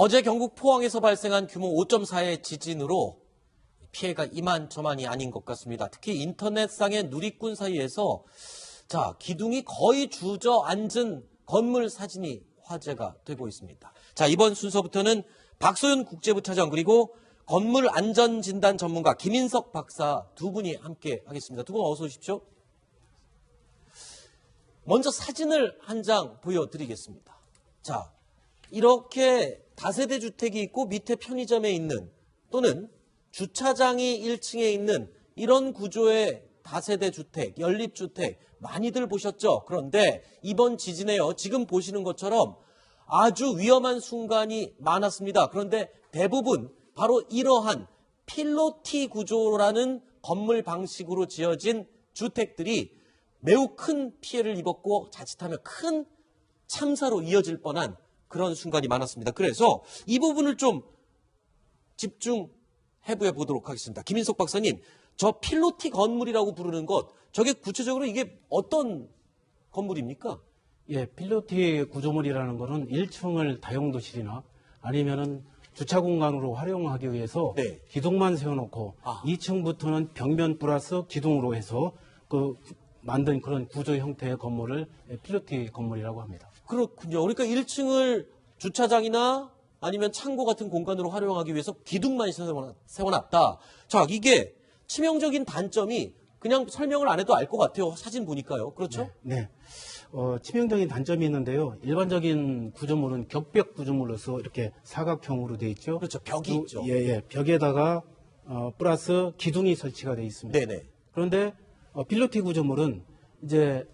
어제 경북 포항에서 발생한 규모 5.4의 지진으로 피해가 이만저만이 아닌 것 같습니다. 특히 인터넷상의 누리꾼 사이에서 기둥이 거의 주저앉은 건물 사진이 화제가 되고 있습니다. 이번 순서부터는 박소연 국제부 차장 그리고 건물 안전진단 전문가 김인석 박사 두 분이 함께 하겠습니다. 두 분 어서 오십시오. 먼저 사진을 한 장 보여드리겠습니다. 이렇게 다세대 주택이 있고 밑에 편의점에 있는 또는 주차장이 1층에 있는 이런 구조의 다세대 주택, 연립주택 많이들 보셨죠? 그런데 이번 지진에요. 지금 보시는 것처럼 아주 위험한 순간이 많았습니다. 그런데 대부분 바로 이러한 필로티 구조라는 건물 방식으로 지어진 주택들이 매우 큰 피해를 입었고 자칫하면 큰 참사로 이어질 뻔한 그런 순간이 많았습니다. 그래서 이 부분을 좀 집중해부해 보도록 하겠습니다. 김인석 박사님, 저 필로티 건물이라고 부르는 것, 저게 구체적으로 이게 어떤 건물입니까? 예, 필로티 구조물이라는 것은 1층을 다용도실이나 아니면은 주차 공간으로 활용하기 위해서 기둥만 세워놓고 2층부터는 벽면 플러스 기둥으로 해서 만든 그런 구조 형태의 건물을 필로티 건물이라고 합니다. 그렇군요. 그러니까 1층을 주차장이나 아니면 창고 같은 공간으로 활용하기 위해서 기둥만 세워놨다. 이게 치명적인 단점이 그냥 설명을 안 해도 알 것 같아요. 사진 보니까요. 그렇죠? 네. 치명적인 단점이 있는데요. 일반적인 구조물은 격벽 구조물로서 이렇게 사각형으로 되어 있죠. 그렇죠. 벽이 있죠. 벽에다가 플러스 기둥이 설치가 되어 있습니다. 네네. 그런데 필로티 구조물은 이제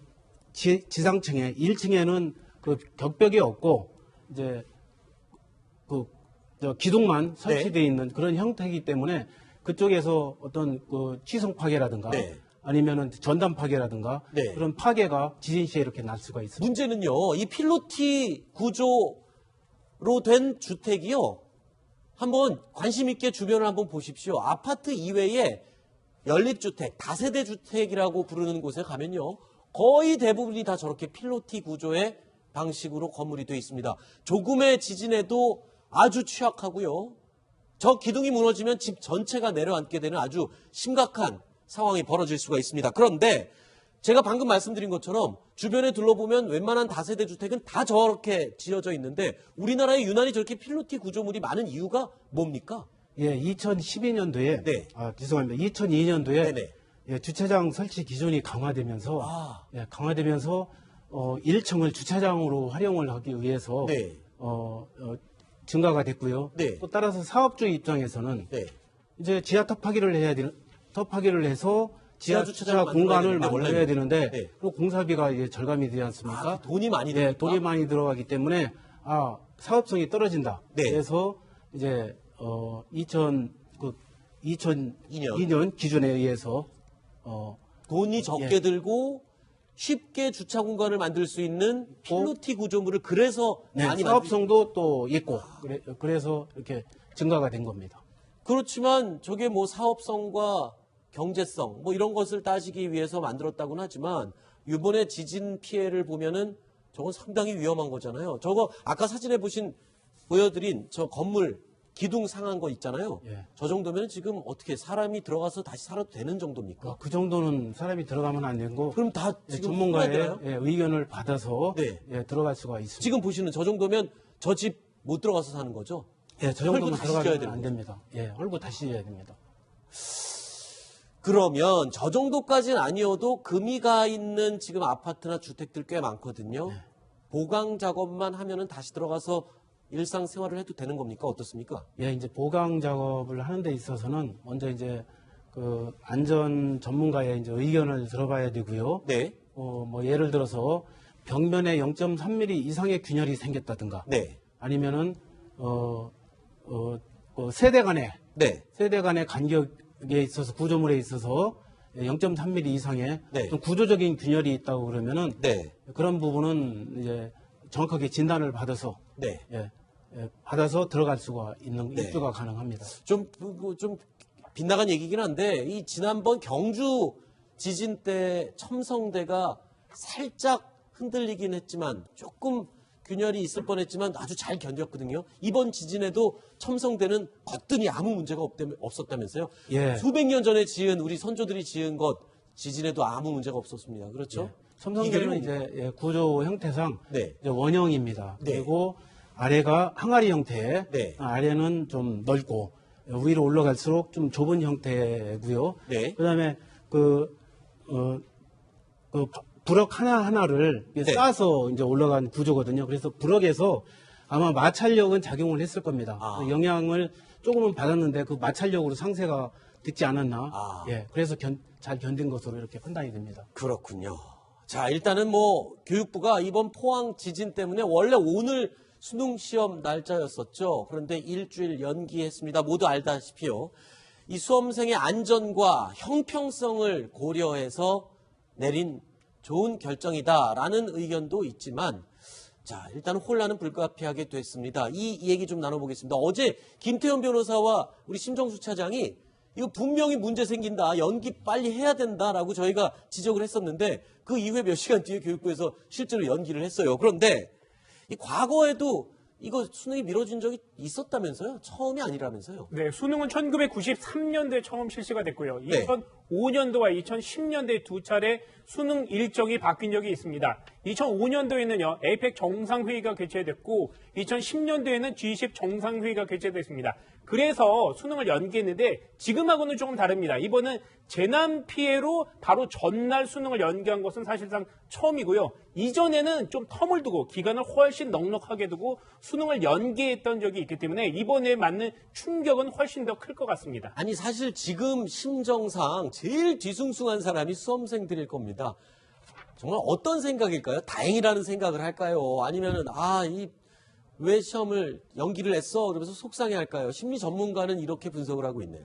지상층에 1층에는 그 격벽이 없고 이제 기둥만 설치되어 있는 그런 형태이기 때문에 그쪽에서 어떤 취성 파괴라든가 아니면은 전단 파괴라든가 그런 파괴가 지진 시에 이렇게 날 수가 있습니다. 문제는요, 이 필로티 구조로 된 주택이요, 한번 관심 있게 주변을 한번 보십시오. 아파트 이외에 연립주택, 다세대 주택이라고 부르는 곳에 가면요, 거의 대부분이 다 저렇게 필로티 구조의 방식으로 건물이 되어 있습니다. 조금의 지진에도 아주 취약하고요. 저 기둥이 무너지면 집 전체가 내려앉게 되는 아주 심각한 상황이 벌어질 수가 있습니다. 그런데 제가 방금 말씀드린 것처럼 주변에 둘러보면 웬만한 다세대 주택은 다 저렇게 지어져 있는데 우리나라에 유난히 저렇게 필로티 구조물이 많은 이유가 뭡니까? 예, 2012년도에 죄송합니다. 2002년도에 주차장 설치 기준이 강화되면서 1층을 주차장으로 활용을 하기 위해서 증가가 됐고요. 또 따라서 사업주 입장에서는 이제 지하 톱파기를 해서 지하 주차장 공간을 만들어야 되는데 그리고 공사비가 이제 절감이 되지 않습니까? 돈이 많이 돈이 많이 들어가기 때문에 사업성이 떨어진다. 그래서 이제 2002년 기준에 의해서 돈이 적게 들고 쉽게 주차 공간을 만들 수 있는 필로티 구조물을 그래서 많이 사업성도 또 있고 그래서 이렇게 증가가 된 겁니다. 그렇지만 저게 뭐 사업성과 경제성 이런 것을 따지기 위해서 만들었다고는 하지만 이번에 지진 피해를 보면은 저건 상당히 위험한 거잖아요. 저거 아까 사진에 보여드린 저 건물 기둥 상한 거 있잖아요. 저 정도면 지금 어떻게 사람이 들어가서 다시 살아도 되는 정도입니까? 그 정도는 사람이 들어가면 안 되고 그럼 다 지금 전문가의 의견을 받아서 들어갈 수가 있습니다. 지금 보시는 저 정도면 저 집 못 들어가서 사는 거죠? 저 정도면 들어가면 안 됩니다. 헐고 다시 지어야 됩니다. 그러면 저 정도까지는 아니어도 금이 가 있는 지금 아파트나 주택들 꽤 많거든요. 보강 작업만 하면은 다시 들어가서 일상생활을 해도 되는 겁니까? 어떻습니까? 이제 보강 작업을 하는 데 있어서는 먼저 이제 안전 전문가의 이제 의견을 들어봐야 되고요. 예를 들어서 벽면에 0.3mm 이상의 균열이 생겼다든가 아니면은 세대 간의 간격에 있어서 구조물에 있어서 0.3mm 이상의 좀 구조적인 균열이 있다고 그러면은 그런 부분은 이제 정확하게 진단을 받아서 받아서 들어갈 수가 있는 입주가 가능합니다. 좀 빗나간 얘기긴 한데 이 지난번 경주 지진 때 첨성대가 살짝 흔들리긴 했지만 조금 균열이 있을 뻔했지만 아주 잘 견뎠거든요. 이번 지진에도 첨성대는 거뜬히 아무 문제가 없었다면서요. 예. 수백 년 전에 지은 우리 선조들이 지은 것 지진에도 아무 문제가 없었습니다. 그렇죠? 예. 첨성대는 이제 구조 형태상 네. 이제 원형입니다. 네. 그리고 아래가 항아리 형태, 네. 아래는 좀 넓고 위로 올라갈수록 좀 좁은 형태고요. 네. 그다음에 부럭 하나하나를 네. 쌓아서 이제 올라간 구조거든요. 그래서 부럭에서 아마 마찰력은 작용을 했을 겁니다. 아. 그 영향을 조금은 받았는데 그 마찰력으로 상세가 됐지 않았나. 아. 예, 그래서 잘 견딘 것으로 이렇게 판단이 됩니다. 그렇군요. 자, 일단은 뭐 교육부가 이번 포항 지진 때문에 원래 오늘 수능 시험 날짜였었죠. 그런데 일주일 연기했습니다. 모두 알다시피요. 이 수험생의 안전과 형평성을 고려해서 내린 좋은 결정이다라는 의견도 있지만 자, 일단 혼란은 불가피하게 됐습니다. 이 얘기 좀 나눠보겠습니다. 어제 김태현 변호사와 우리 심정수 차장이 이거 분명히 문제 생긴다. 연기 빨리 해야 된다라고 저희가 지적을 했었는데 그 이후에 몇 시간 뒤에 교육부에서 실제로 연기를 했어요. 그런데 이 과거에도 이거 수능이 미뤄진 적이 있었다면서요? 처음이 아니라면서요? 네, 수능은 1993년도에 처음 실시가 됐고요. 네. 2005년도와 2010년도에 두 차례 수능 일정이 바뀐 적이 있습니다. 2005년도에는요, 에이펙 정상회의가 개최됐고 2010년도에는 G20 정상회의가 개최됐습니다. 그래서 수능을 연기했는데 지금하고는 조금 다릅니다. 이번은 재난 피해로 바로 전날 수능을 연기한 것은 사실상 처음이고요. 이전에는 좀 텀을 두고 기간을 훨씬 넉넉하게 두고 수능을 연기했던 적이 있기 때문에 이번에 맞는 충격은 훨씬 더 클 것 같습니다. 아니 사실 지금 심정상 제일 뒤숭숭한 사람이 수험생들일 겁니다. 정말 어떤 생각일까요? 다행이라는 생각을 할까요? 아니면은 왜 시험을 연기를 했어? 그러면서 속상해할까요? 심리 전문가는 이렇게 분석을 하고 있네요.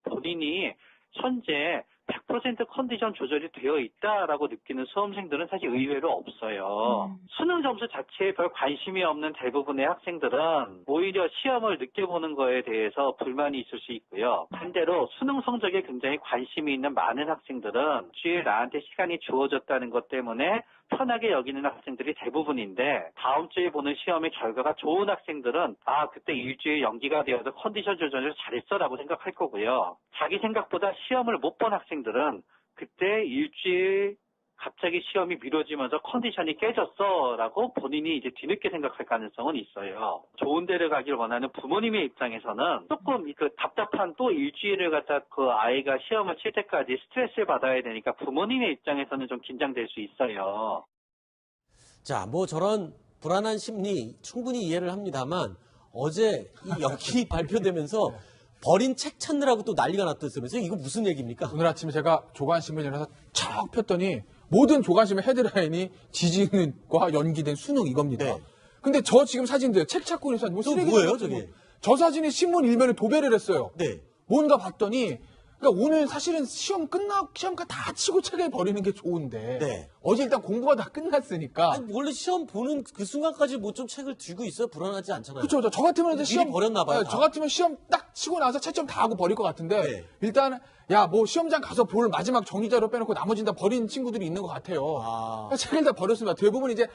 본인이 현재 100% 컨디션 조절이 되어 있다라고 느끼는 수험생들은 사실 의외로 없어요. 수능 점수 자체에 별 관심이 없는 대부분의 학생들은 오히려 시험을 늦게 보는 거에 대해서 불만이 있을 수 있고요. 반대로 수능 성적에 굉장히 관심이 있는 많은 학생들은 주에 나한테 시간이 주어졌다는 것 때문에 편하게 여기는 학생들이 대부분인데 다음 주에 보는 시험의 결과가 좋은 학생들은 그때 일주일 연기가 되어서 컨디션 조절을 잘했어라고 생각할 거고요. 자기 생각보다 시험을 못 본 학생들은 그때 일주일 갑자기 시험이 미뤄지면서 컨디션이 깨졌어라고 본인이 이제 뒤늦게 생각할 가능성은 있어요. 좋은 데를 가길 원하는 부모님의 입장에서는 조금 그 답답한 또 일주일을 갖다 그 아이가 시험을 칠 때까지 스트레스를 받아야 되니까 부모님의 입장에서는 좀 긴장될 수 있어요. 자, 뭐 저런 불안한 심리 충분히 이해를 합니다만 어제 이 연기 발표되면서 버린 책 찾느라고 또 난리가 났다면서요? 이거 무슨 얘기입니까? 오늘 아침에 제가 조간신문이라서 쫙 폈더니 모든 조간신문 헤드라인이 지진과 연기된 수능 이겁니다. 네. 근데 저 지금 사진들 책 찾고 있는 사진 뭐 또 쓰레기 뭐예요, 같은 저게? 거. 저 사진이 신문 일면에 도배를 했어요. 네. 뭔가 봤더니 그러니까 오늘 사실은 시험가 다 치고 책에 버리는 게 좋은데 네. 어제 일단 공부가 다 끝났으니까 아니, 원래 시험 보는 그 순간까지 뭐 좀 책을 들고 있어요? 불안하지 않잖아요. 그렇죠. 저 같으면 이제 미리 시험 버렸나 봐요, 다. 저 같으면 시험 딱 치고 나서 채점 다 하고 버릴 것 같은데 네. 일단 뭐 시험장 가서 볼 마지막 정리자료 빼놓고 나머지는 다 버린 친구들이 있는 것 같아요. 그래서 책을 다 버렸습니다. 대부분 이제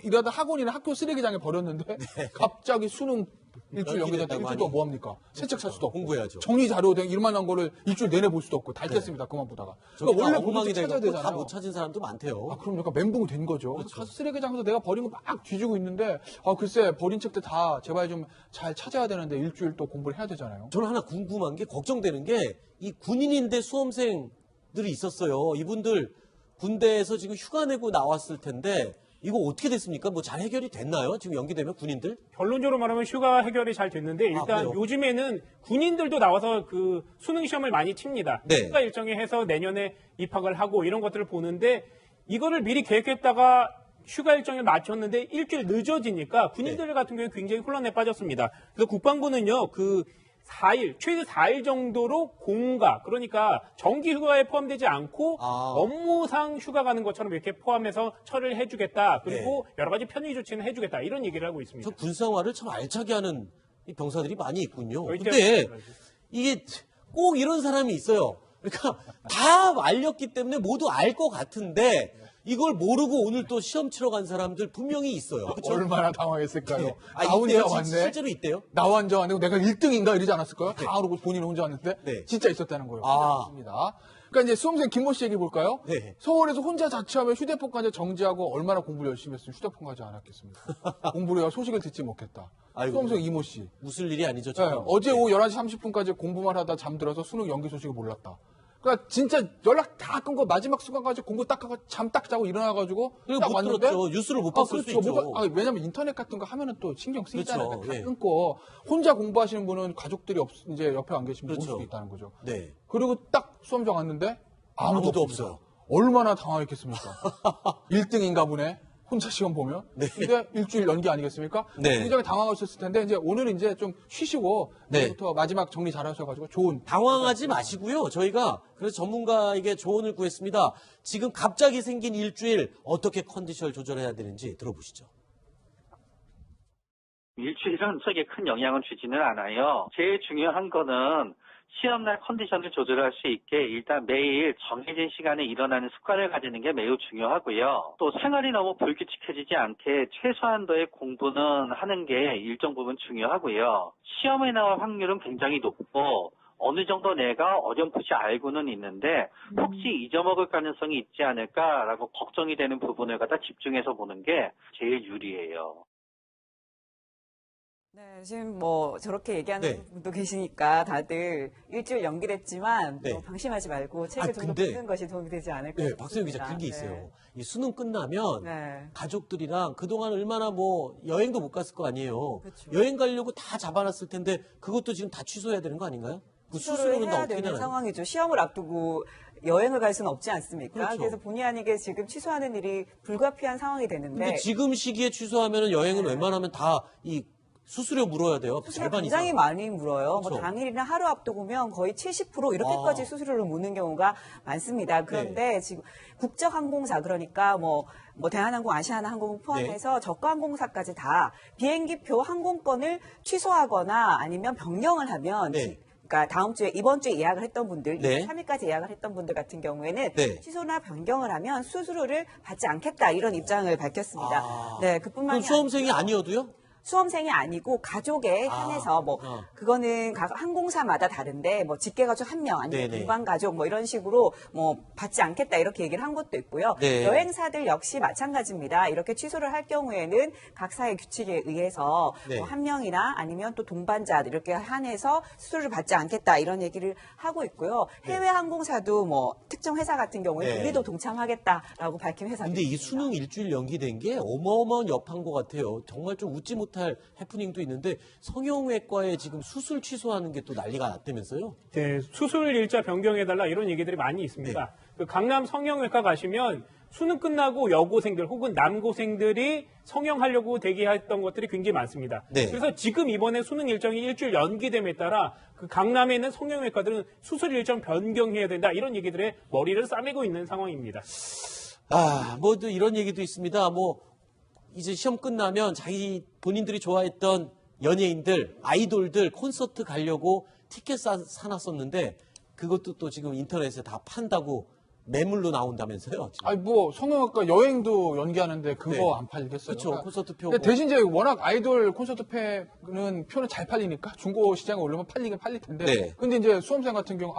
일하다 학원이나 학교 쓰레기장에 버렸는데 갑자기 수능 일주일 연기됐다. 연기됐다고 일주일 동안 하니. 뭐 합니까? 새 책 살 수도 없고 공부해야죠. 정리 자료 된 일만한 거를 일주일 내내 볼 수도 없고 다 읽겠습니다. 그만 보다가. 저기 그러니까 원래 엉망이 보는 책 찾아야 되고 되잖아요. 다 못 찾은 사람도 많대요. 그럼 약간 멘붕 된 거죠. 그렇죠. 가서 쓰레기장 가서 내가 버린 거 막 뒤지고 있는데, 글쎄, 버린 책들 다 제발 좀 잘 찾아야 되는데 일주일 또 공부를 해야 되잖아요. 저는 하나 궁금한 게 걱정되는 게 이 군인인데 수험생들이 있었어요. 이분들 군대에서 지금 휴가 내고 나왔을 텐데 이거 어떻게 됐습니까? 뭐 잘 해결이 됐나요? 지금 연기되면 군인들? 결론적으로 말하면 휴가 해결이 잘 됐는데 일단 그래요? 요즘에는 군인들도 나와서 그 수능 시험을 많이 칩니다. 네. 휴가 일정에 해서 내년에 입학을 하고 이런 것들을 보는데 이거를 미리 계획했다가 휴가 일정에 맞췄는데 일주일 늦어지니까 군인들 같은 경우에 굉장히 혼란에 빠졌습니다. 그래서 국방부는요, 그 4일, 최대 4일 정도로 공가, 그러니까 정기 휴가에 포함되지 않고 업무상 휴가 가는 것처럼 이렇게 포함해서 처리를 해주겠다. 그리고 여러 가지 편의 조치는 해주겠다. 이런 얘기를 하고 있습니다. 저 군생활을 참 알차게 하는 이 병사들이 많이 있군요. 거의 근데 대부분 이게 꼭 이런 사람이 있어요. 그러니까 다 알렸기 때문에 모두 알 것 같은데 이걸 모르고 오늘 또 시험 치러 간 사람들 분명히 있어요. 그렇죠? 얼마나 당황했을까요? 아, 나 혼자 있대요? 왔네. 실제로 있대요? 나 혼자 왔네. 내가 1등인가 이러지 않았을까요? 다 그러고 본인 혼자 왔는데 네. 진짜 있었다는 거예요. 아. 맞습니다. 그러니까 이제 수험생 김모 씨 얘기 볼까요? 네. 서울에서 혼자 자취하며 휴대폰까지 정지하고 얼마나 공부를 열심히 했으면 휴대폰까지 안 했겠습니까? 공부를 해야 소식을 듣지 못했다. 아이고. 수험생 이모 씨. 웃을 일이 아니죠. 네, 참. 어제 오후 11시 30분까지 공부만 하다 잠들어서 수능 연기 소식을 몰랐다. 그러니까 진짜 연락 다 끊고 마지막 순간까지 공부 딱 하고 잠 딱 자고 일어나가지고 그리고 딱 못 왔는데 들었죠. 뉴스를 못 봤을 수 있죠. 왜냐면 인터넷 같은 거 하면은 또 신경 쓰이잖아요. 그렇죠. 다 예. 끊고 혼자 공부하시는 분은 가족들이 이제 옆에 안 계시면 그렇죠. 볼 수도 있다는 거죠. 네. 그리고 딱 수험장 왔는데 아무도 아무도 없습니다. 없어요. 얼마나 당황했겠습니까? 1등인가 보네. 혼자 시험 보면. 네. 근데 일주일 연기 아니겠습니까? 네. 굉장히 당황하셨을 텐데 이제 오늘은 이제 좀 쉬시고 네. 내일부터 마지막 정리 잘하셔가지고 좋은 당황하지 마시고요. 저희가 그래서 전문가에게 조언을 구했습니다. 지금 갑자기 생긴 일주일 어떻게 컨디션을 조절해야 되는지 들어보시죠. 일주일은 속에 큰 영향을 주지는 않아요. 제일 중요한 거는 시험날 컨디션을 조절할 수 있게 일단 매일 정해진 시간에 일어나는 습관을 가지는 게 매우 중요하고요. 또 생활이 너무 불규칙해지지 않게 최소한도의 공부는 하는 게 일정 부분 중요하고요. 시험에 나올 확률은 굉장히 높고 어느 정도 내가 어렴풋이 알고는 있는데 혹시 잊어먹을 가능성이 있지 않을까라고 걱정이 되는 부분을 갖다 집중해서 보는 게 제일 유리해요. 네, 지금 뭐 저렇게 얘기하는 네. 분도 계시니까 다들 일주일 연기됐지만 네. 뭐 방심하지 말고 책을 좀 더 근데- 보는 것이 도움이 되지 않을까 네, 싶습니다. 박세영 기자 그런 게 있어요. 네. 이 수능 끝나면 네. 가족들이랑 그동안 얼마나 뭐 여행도 못 갔을 거 아니에요. 그렇죠. 여행 가려고 다 잡아놨을 텐데 그것도 지금 다 취소해야 되는 거 아닌가요? 그 취소를 수수료는 다 해야 어떻게 되는 되나요? 상황이죠. 시험을 앞두고 여행을 갈 수는 없지 않습니까? 그렇죠. 그래서 본의 아니게 지금 취소하는 일이 불가피한 상황이 되는데 근데 지금 시기에 취소하면 여행은 네. 웬만하면 다 이 수수료 물어야 돼요. 수수료 절반 굉장히 이상. 많이 물어요. 그렇죠. 뭐 당일이나 하루 앞두고면 거의 70% 이렇게까지 아. 수수료를 묻는 경우가 많습니다. 그런데 네. 지금 국적항공사 그러니까 뭐 대한항공, 아시아나항공 포함해서 저가항공사까지 다 비행기표 항공권을 취소하거나 아니면 변경을 하면 네. 그러니까 다음 주에 이번 주에 예약을 했던 분들, 네. 3일까지 예약을 했던 분들 같은 경우에는 네. 취소나 변경을 하면 수수료를 받지 않겠다 이런 입장을 밝혔습니다. 아. 네, 그럼 그뿐만이 수험생이 아니고요. 아니어도요? 수험생이 아니고 가족에 한해서 뭐 그거는 각 항공사마다 다른데 뭐 직계 가족 1명 아니면 네네. 동반 가족 뭐 이런 식으로 뭐 받지 않겠다 이렇게 얘기를 한 것도 있고요. 네. 여행사들 역시 마찬가지입니다. 이렇게 취소를 할 경우에는 각사의 규칙에 의해서 네. 뭐 1명이나 아니면 또 동반자 이렇게 한해서 수수료를 받지 않겠다 이런 얘기를 하고 있고요. 해외 항공사도 뭐 특정 회사 같은 경우에 네. 우리도 동참하겠다라고 밝힌 회사도 근데 이 있습니다. 수능 일주일 연기된 게 어마어마한 여파인 것 같아요. 정말 좀 웃지 못할 해프닝도 있는데 성형외과에 지금 수술 취소하는 게 또 난리가 났다면서요? 네, 수술 일자 변경해달라 이런 얘기들이 많이 있습니다. 네. 그 강남 성형외과 가시면 수능 끝나고 여고생들 혹은 남고생들이 성형하려고 대기했던 것들이 굉장히 많습니다. 네. 그래서 지금 이번에 수능 일정이 일주일 연기됨에 따라 그 강남에 있는 성형외과들은 수술 일정 변경해야 된다 이런 얘기들에 머리를 싸매고 있는 상황입니다. 뭐 또 이런 얘기도 있습니다. 뭐 이제 시험 끝나면 본인들이 좋아했던 연예인들, 아이돌들 콘서트 가려고 티켓 사놨었는데 그것도 또 지금 인터넷에 다 판다고 매물로 나온다면서요? 지금. 아니 뭐 성형외과 여행도 연기하는데 그거 네. 안 팔겠어요. 그렇죠. 그러니까 콘서트 표. 근데 대신 이제 워낙 아이돌 콘서트 표는 잘 팔리니까 중고 시장에 올리면 팔리긴 팔릴 텐데. 네. 근데 이제 수험생 같은 경우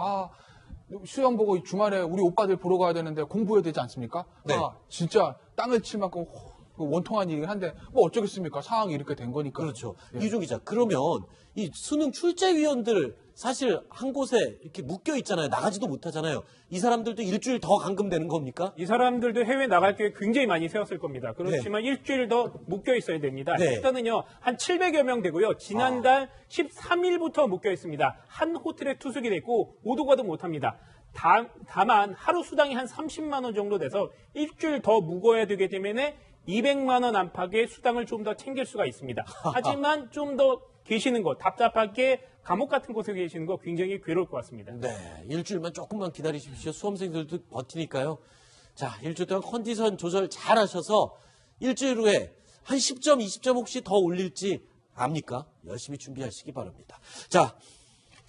시험 보고 주말에 우리 오빠들 보러 가야 되는데 공부해야 되지 않습니까? 네. 진짜 땅을 칠 만큼 원통한 일이긴 한데 뭐 어쩌겠습니까? 상황이 이렇게 된 거니까. 그렇죠. 예. 이준 기자, 그러면 이 수능 출제위원들 사실 한 곳에 이렇게 묶여 있잖아요. 나가지도 못하잖아요. 이 사람들도 일주일 더 감금되는 겁니까? 이 사람들도 해외 나갈 계획 굉장히 많이 세웠을 겁니다. 그렇지만 일주일 더 묶여 있어야 됩니다. 네. 일단은요, 한 700여 명 되고요. 지난달 13일부터 묶여 있습니다. 한 호텔에 투숙이 됐고, 오도 가도 못합니다. 다만 하루 수당이 한 30만 원 정도 돼서 일주일 더 묵어야 되기 때문에 200만 원 안팎의 수당을 좀 더 챙길 수가 있습니다. 하지만 좀 더 계시는 것, 답답하게 감옥 같은 곳에 계시는 거 굉장히 괴로울 것 같습니다. 네, 일주일만 조금만 기다리십시오. 수험생들도 버티니까요. 자, 일주일 동안 컨디션 조절 잘 하셔서 일주일 후에 한 10점, 20점 혹시 더 올릴지 압니까? 열심히 준비하시기 바랍니다. 자,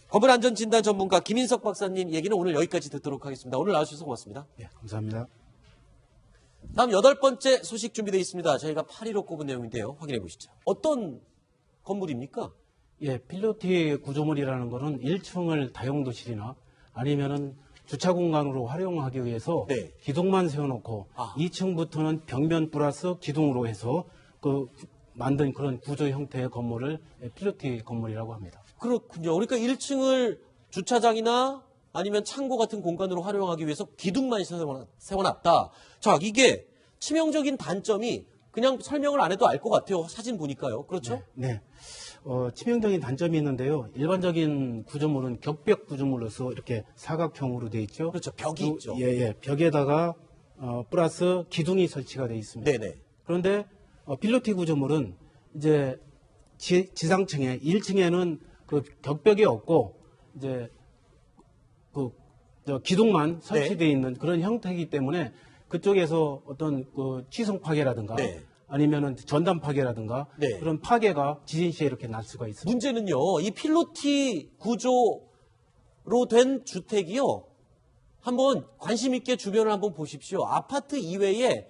건물안전진단 전문가 김인석 박사님 얘기는 오늘 여기까지 듣도록 하겠습니다. 오늘 나와주셔서 고맙습니다. 네, 감사합니다. 다음 8번째 소식 준비되어 있습니다. 저희가 8위로 꼽은 내용인데요. 확인해 보시죠. 어떤 건물입니까? 예, 필로티 구조물이라는 거는 1층을 다용도실이나 아니면은 주차 공간으로 활용하기 위해서 네. 기둥만 세워놓고 2층부터는 벽면 플러스 기둥으로 해서 만든 그런 구조 형태의 건물을 필로티 건물이라고 합니다. 그렇군요. 그러니까 1층을 주차장이나 아니면 창고 같은 공간으로 활용하기 위해서 기둥만 세워놨다. 자, 이게 치명적인 단점이 그냥 설명을 안 해도 알 것 같아요. 사진 보니까요. 그렇죠? 네. 치명적인 단점이 있는데요. 일반적인 구조물은 격벽 구조물로서 이렇게 사각형으로 되어 있죠. 그렇죠. 벽이 있죠. 예. 벽에다가 플러스 기둥이 설치가 되어 있습니다. 네네. 그런데 필로티 구조물은 이제 지상층에 1층에는 그 격벽이 없고 이제 기둥만 설치되어 있는 그런 형태이기 때문에 그쪽에서 어떤 취성 파괴라든가 네. 아니면은 전단 파괴라든가 네. 그런 파괴가 지진 시에 이렇게 날 수가 있습니다. 문제는요, 이 필로티 구조로 된 주택이요, 한번 관심 있게 주변을 한번 보십시오. 아파트 이외에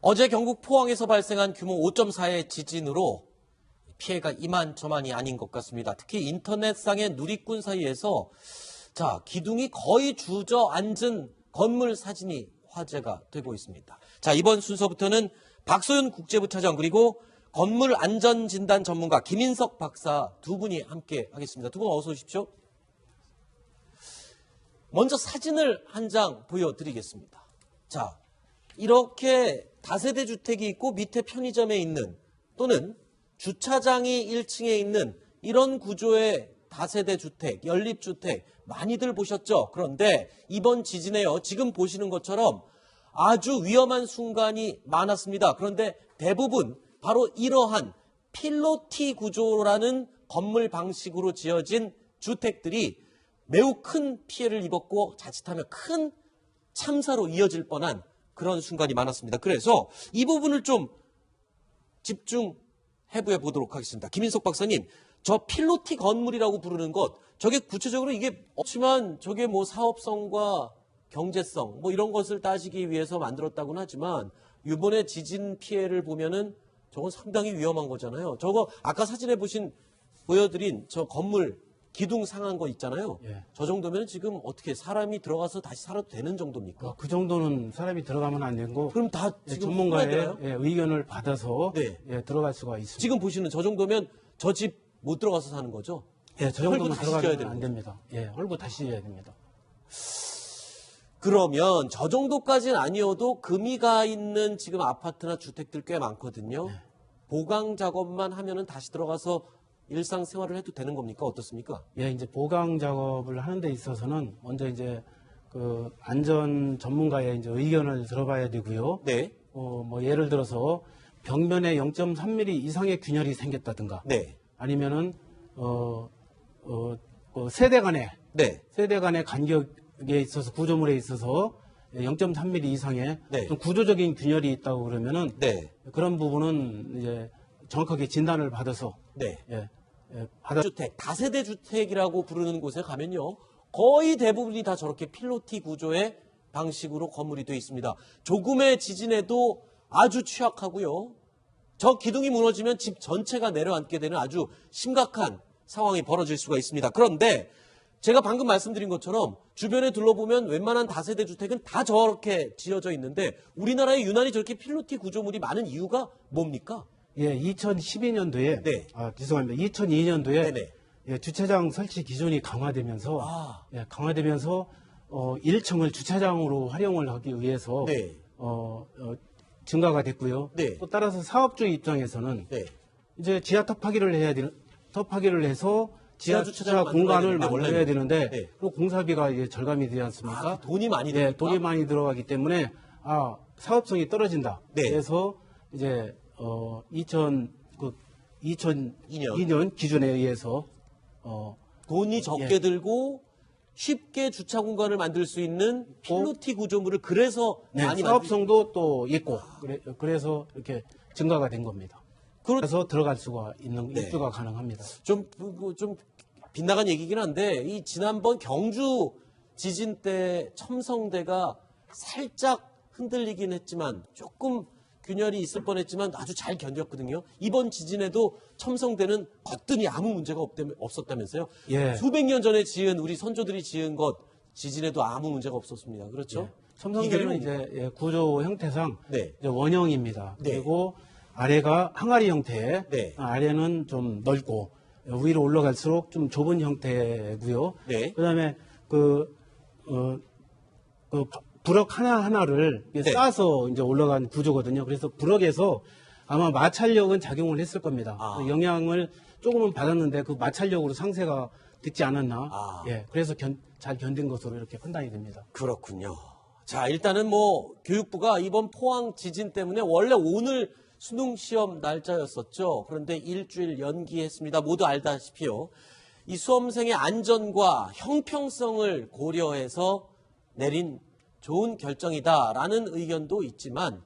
어제 경북 포항에서 발생한 규모 5.4의 지진으로 피해가 이만저만이 아닌 것 같습니다. 특히 인터넷상의 누리꾼 사이에서 기둥이 거의 주저앉은 건물 사진이 화제가 되고 있습니다. 자, 이번 순서부터는 박소윤 국제부차장 그리고 건물 안전진단 전문가 김인석 박사 두 분이 함께 하겠습니다. 두 분 어서 오십시오. 먼저 사진을 한 장 보여드리겠습니다. 자, 이렇게 다세대 주택이 있고 밑에 편의점에 있는 또는 주차장이 1층에 있는 이런 구조의 다세대 주택, 연립주택 많이들 보셨죠? 그런데 이번 지진에요. 지금 보시는 것처럼 아주 위험한 순간이 많았습니다. 그런데 대부분 바로 이러한 필로티 구조라는 건물 방식으로 지어진 주택들이 매우 큰 피해를 입었고 자칫하면 큰 참사로 이어질 뻔한 그런 순간이 많았습니다. 그래서 이 부분을 좀 집중해보여 보도록 하겠습니다. 김인석 박사님, 저 필로티 건물이라고 부르는 것, 저게 구체적으로 이게 없지만 저게 뭐 사업성과 경제성 뭐 이런 것을 따지기 위해서 만들었다고는 하지만 이번에 지진 피해를 보면은 저건 상당히 위험한 거잖아요. 저거 아까 사진에 보여드린 저 건물 기둥 상한 거 있잖아요. 예. 저 정도면 지금 어떻게 사람이 들어가서 다시 살아도 되는 정도입니까? 그 정도는 사람이 들어가면 안 되고 그럼 다 지금 전문가의 풀어야 되나요? 의견을 받아서 네. 들어갈 수가 있습니다. 지금 보시는 저 정도면 저 집 못 들어가서 사는 거죠? 저 정도면 다시 지어야 들어가면 되는 안 됩니다. 헐고 다시 지어야 됩니다. 그러면 저 정도까지는 아니어도 금이 가 있는 지금 아파트나 주택들 꽤 많거든요. 보강 작업만 하면은 다시 들어가서 일상생활을 해도 되는 겁니까? 어떻습니까? 이제 보강 작업을 하는 데 있어서는 먼저 이제 그 안전 전문가의 이제 의견을 들어봐야 되고요. 네. 뭐 예를 들어서 벽면에 0.3mm 이상의 균열이 생겼다든가 네. 아니면은 세대 간의 간격에 있어서 구조물에 있어서 0.3mm 이상의 네. 좀 구조적인 균열이 있다고 그러면은 네. 그런 부분은 이제 정확하게 진단을 받아서 네. 주택 다세대 주택이라고 부르는 곳에 가면요. 거의 대부분이 다 저렇게 필로티 구조의 방식으로 건물이 되어 있습니다. 조금의 지진에도 아주 취약하고요. 저 기둥이 무너지면 집 전체가 내려앉게 되는 아주 심각한 상황이 벌어질 수가 있습니다. 그런데 제가 방금 말씀드린 것처럼 주변에 둘러보면 웬만한 다세대 주택은 다 저렇게 지어져 있는데 우리나라에 유난히 저렇게 필로티 구조물이 많은 이유가 뭡니까? 2012년도에 네. 죄송합니다. 2002년도에 네네. 주차장 설치 기준이 강화되면서 1층을 주차장으로 활용을 하기 위해서 네. 증가가 됐고요. 네. 또 따라서 사업주 입장에서는 네. 이제 지하 톱파기를 톱파기를 해서 지하 주차 공간을 만들어야 되는데 네. 그 공사비가 이제 절감이 되지 않습니까? 돈이 많이 네, 돈이 많이 들어가기 때문에 사업성이 떨어진다. 네. 그래서 이제 2002년 기준에 의해서 돈이 적게 들고 쉽게 주차 공간을 만들 수 있는 필로티 구조물을 그래서 많이 사업성도 또 있고 그래서 이렇게 증가가 된 겁니다. 그래서 들어갈 수가 있는 입주가 가능합니다. 좀 빗나간 얘기긴 한데 이 지난번 경주 지진 때 첨성대가 살짝 흔들리긴 했지만 조금 균열이 있을 뻔했지만 아주 잘 견뎠거든요. 이번 지진에도 첨성대는 거뜬히 아무 문제가 없었다면서요. 예. 수백 년 전에 지은 우리 선조들이 지은 것 지진에도 아무 문제가 없었습니다. 그렇죠? 첨성대는 이제 구조 형태상 네. 이제 원형입니다. 네. 그리고 아래가 항아리 형태, 네. 아래는 좀 넓고 위로 올라갈수록 좀 좁은 형태고요. 네. 그다음에 그 부럭 하나하나를 네. 쌓아서 이제 올라간 구조거든요. 그래서 부럭에서 아마 마찰력은 작용을 했을 겁니다. 아. 그 영향을 조금은 받았는데 그 마찰력으로 상세가 됐지 않았나. 아. 예, 그래서 잘 견딘 것으로 이렇게 판단이 됩니다. 그렇군요. 자, 일단은 뭐 교육부가 이번 포항 지진 때문에 원래 오늘 수능 시험 날짜였었죠. 그런데 일주일 연기했습니다. 모두 알다시피요. 이 수험생의 안전과 형평성을 고려해서 내린 좋은 결정이다라는 의견도 있지만